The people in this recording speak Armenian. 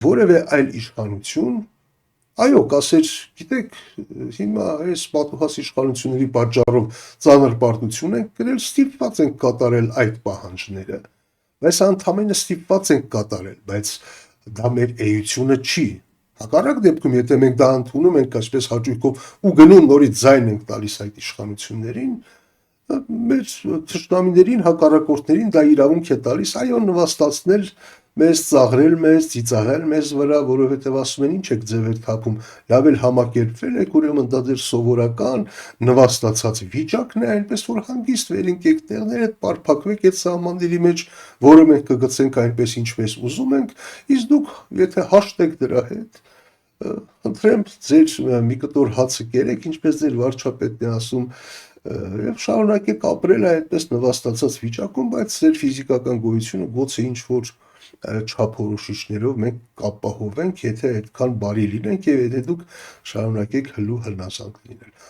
որևէ այլ իշխանություն, այո, կասեր, գիտեք, հիմա այս պատուհաս իշխանությունների պատճառով ծանր պարտություն ենք կրել, ստիպված ենք կատարել այդ պահանջները, բայց ընդամենը ստիպված ենք կատարել, բայց դա մեր էությունը չի։ Հակառակ դեպքում, եթե մենք դա ընդունում ենք այսպես հաճույքով ու գնում նորից ձայն ենք տալիս այդ իշխանություններին, մեր թշնամիներին, հակառակորդներին դա իրավունք է տալիս, այո, նվաստացնել մեզ, ծաղրել մեզ, ծիծաղել մեզ վրա, որովհետև ասում են ինչ եք ձևեր թափում, լավ էլ համակերպվել եք, ուրեմն դա ձեր սովորական նվաստացած վիճակն է, այնպես որ հանգիստ վերընկեք տեղներդ, պարփակվեք այդ սահմանների մեջ, որը մենք կգցենք այնպես ինչպես ուզում ենք, իսկ դուք եթե հաշտեք դրա հետ, խնդրեմ ձեր մի կտոր հացը կերեք, ինչպես ձեր վարչապետն է ասում, եւ շարունակեք ապրել այդպես նվաստացած վիճակում, բայց ձեր ֆիզիկական գոյությունը գուցե ինչ որ չափորոշիչներով մենք կապահովենք, եթե այդքան բարի լինենք եւ եթե դուք շարունակեք հլու հնազանդ լինել։